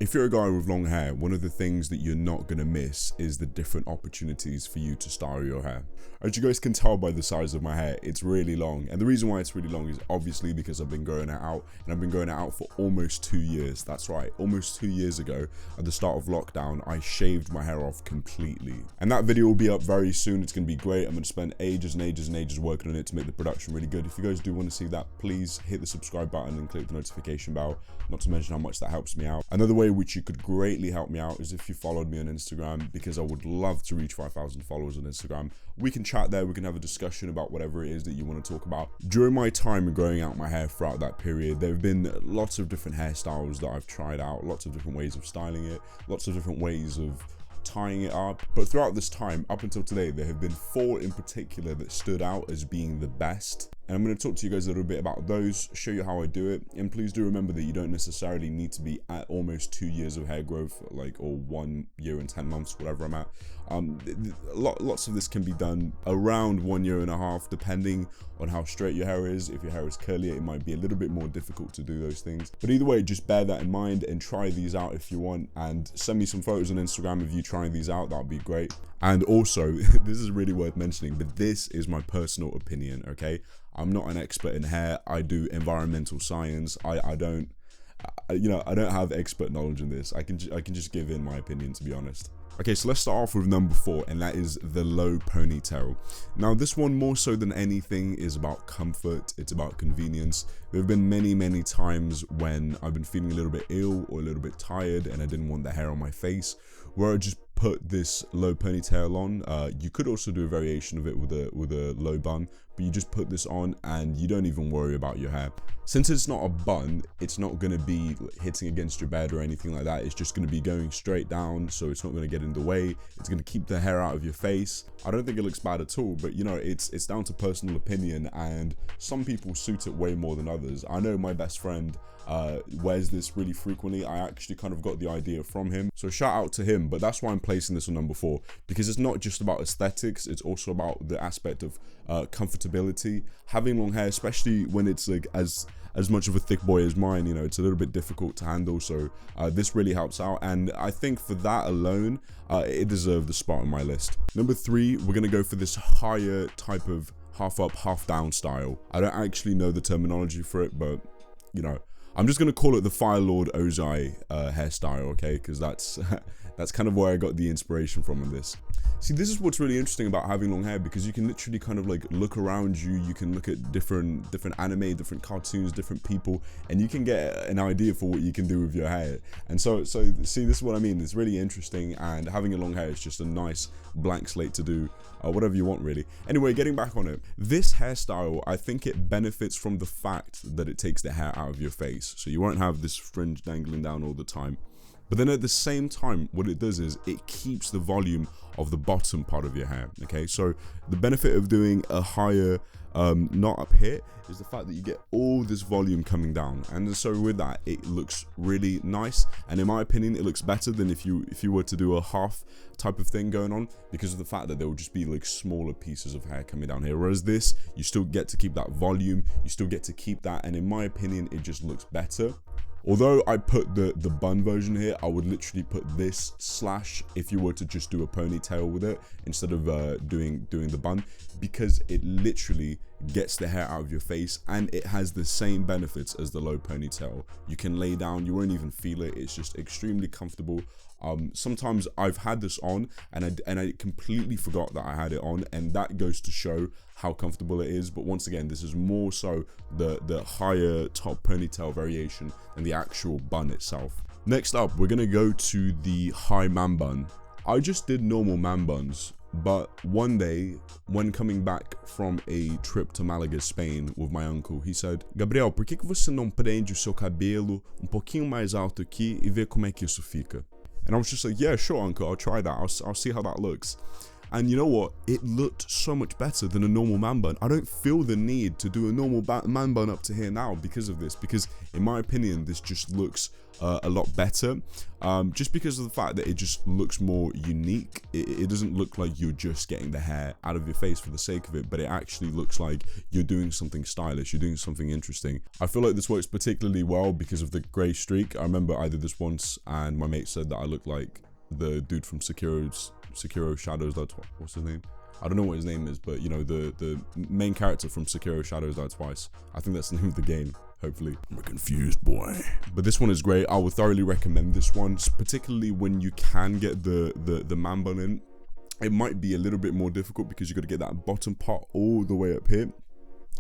If you're a guy with long hair, one of the things that you're not going to miss is the different opportunities for you to style your hair. As you guys can tell by the size of my hair, it's really long. And the reason why it's really long is obviously because I've been growing it out, and I've been growing it out for almost 2 years. That's right, almost 2 years ago at the start of lockdown, I shaved my hair off completely. And that video will be up very soon. It's going to be great. I'm going to spend ages and ages and ages working on it to make the production really good. If you guys do want to see that, please hit the subscribe button and click the notification bell, not to mention how much that helps me out. Another way which you could greatly help me out is if you followed me on Instagram, because I would love to reach 5,000 followers on Instagram. We can chat there, we can have a discussion about whatever it is that you want to talk about. During my time growing out my hair throughout that period, there have been lots of different hairstyles that I've tried out, lots of different ways of styling it, lots of different ways of tying it up. But throughout this time, up until today, there have been 4 in particular that stood out as being the best. And I'm going to talk to you guys a little bit about those, show you how I do it. And please do remember that you don't necessarily need to be at almost 2 years of hair growth, or 1 year and 10 months, whatever I'm at. Lots of this can be done around 1.5 years, depending on how straight your hair is. If your hair is curly, it might be a little bit more difficult to do those things. But either way, just bear that in mind and try these out if you want. And send me some photos on Instagram of you trying these out. That would be great. And also, this is really worth mentioning, but this is my personal opinion, okay? I'm not an expert in hair. I do environmental science. I don't have expert knowledge in this. I can just give in my opinion, to be honest. Okay, so let's start off with number 4, and that is the low ponytail. Now, this one, more so than anything, is about comfort. It's about convenience. There have been many times when I've been feeling a little bit ill or a little bit tired and I didn't want the hair on my face, where I just put this low ponytail on. You could also do a variation of it with a low bun, but you just put this on and you don't even worry about your hair. Since it's not a bun, it's not going to be hitting against your bed or anything like that. It's just going to be going straight down, so it's not going to get in the way. It's going to keep the hair out of your face. I don't think it looks bad at all, but it's down to personal opinion, and some people suit it way more than others. I know my best friend wears this really frequently. I actually kind of got the idea from him, so shout out to him. But that's why I'm placing this on number 4, because it's not just about aesthetics, it's also about the aspect of comfortability. Having long hair, especially when it's like as much of a thick boy as mine, it's a little bit difficult to handle, so this really helps out, and I think for that alone it deserved the spot on my list. Number 3, we're gonna go for this higher type of half up, half down style. I don't actually know the terminology for it, but I'm just gonna call it the Fire Lord Ozai hairstyle, okay? Because that's kind of where I got the inspiration from in this. See, this is what's really interesting about having long hair, because you can literally kind of like look around you. You can look at different anime, different cartoons, different people, and you can get an idea for what you can do with your hair. And so see, this is what I mean. It's really interesting, and having a long hair is just a nice blank slate to do whatever you want, really. Anyway, getting back on it, this hairstyle, I think it benefits from the fact that it takes the hair out of your face, so you won't have this fringe dangling down all the time. But then at the same time, what it does is it keeps the volume of the bottom part of your hair, okay? So the benefit of doing a higher knot up here is the fact that you get all this volume coming down. And so with that, it looks really nice. And in my opinion, it looks better than if you were to do a half type of thing going on, because of the fact that there will just be like smaller pieces of hair coming down here. Whereas this, you still get to keep that volume, you still get to keep that. And in my opinion, it just looks better. Although I put the bun version here, I would literally put this / if you were to just do a ponytail with it instead of doing the bun, because it literally gets the hair out of your face, and it has the same benefits as the low ponytail. You can lay down, you won't even feel it. It's just extremely comfortable. Sometimes I've had this on and I completely forgot that I had it on, and that goes to show how comfortable it is. But once again, this is more so the higher top ponytail variation than the actual bun itself. Next up, we're gonna go to the high man bun. I just did normal man buns, but one day when coming back from a trip to Malaga, Spain with my uncle, he said, "Gabriel, por que você não prende o seu cabelo pouquinho mais alto aqui e vê como é que isso fica?" And I was just like, yeah, sure, uncle, I'll try that. I'll see how that looks. And you know what? It looked so much better than a normal man bun. I don't feel the need to do a normal man bun up to here now because of this, because in my opinion, this just looks a lot better, just because of the fact that it just looks more unique. It doesn't look like you're just getting the hair out of your face for the sake of it, but it actually looks like you're doing something stylish, you're doing something interesting. I feel like this works particularly well because of the grey streak. I remember I did this once and my mate said that I looked like the dude from Sekiro Shadows. What's his name? I don't know what his name is, but you know, the main character from Sekiro Shadows Died Twice. I think that's the name of the game. Hopefully. I'm a confused boy. But this one is great. I would thoroughly recommend this one, particularly when you can get the man bun in. It might be a little bit more difficult because you got to get that bottom part all the way up here.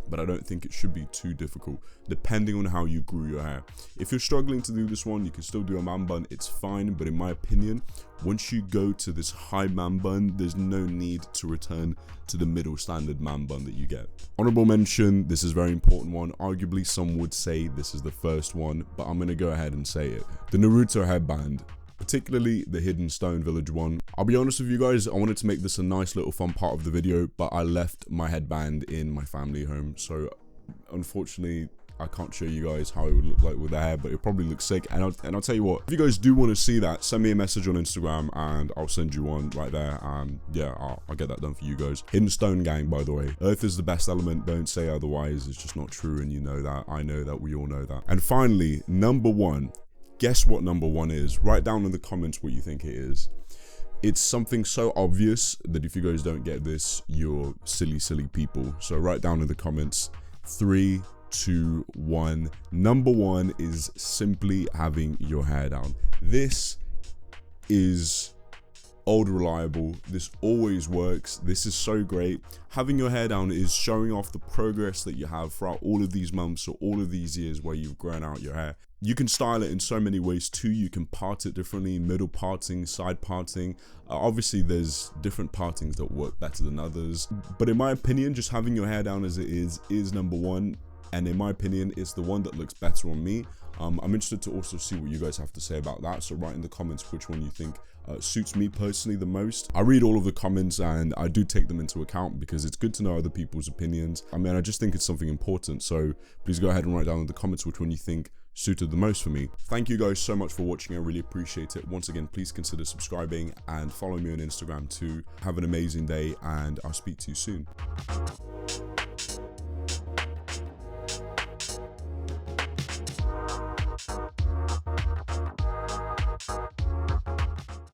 But I don't think it should be too difficult, depending on how you grew your hair. If you're struggling to do this one, you can still do a man bun, it's fine. But in my opinion, once you go to this high man bun, there's no need to return to the middle standard man bun that you get. Honorable mention, this is a very important one. Arguably, some would say this is the first one, but I'm gonna go ahead and say it. The Naruto headband, particularly the Hidden Stone Village one. I'll be honest with you guys, I wanted to make this a nice little fun part of the video, but I left my headband in my family home, so unfortunately I can't show you guys how it would look like with the hair, but it probably looks sick. And I'll tell you what, if you guys do want to see that, send me a message on Instagram and I'll send you one right there, and yeah, I'll get that done for you guys. Hidden Stone gang, by the way. Earth is the best element, don't say otherwise. It's just not true, and you know that, I know that, we all know that. And finally, number one. Guess what number one is? Write down in the comments what you think it is. It's something so obvious that if you guys don't get this, you're silly people. So write down in the comments. 3, 2, 1. Number one is simply having your hair down. This is old reliable. This always works. This is so great. Having your hair down is showing off the progress that you have throughout all of these months or all of these years where you've grown out your hair. You can style it in so many ways too. You can part it differently, middle parting, side parting. Obviously there's different partings that work better than others, but in my opinion, just having your hair down as it is number one. And in my opinion, it's the one that looks better on me. I'm interested to also see what you guys have to say about that. So write in the comments which one you think suits me personally the most. I read all of the comments and I do take them into account because it's good to know other people's opinions. I mean, I just think it's something important. So please go ahead and write down in the comments which one you think suited the most for me. Thank you guys so much for watching. I really appreciate it. Once again, please consider subscribing and follow me on Instagram too. Have an amazing day and I'll speak to you soon.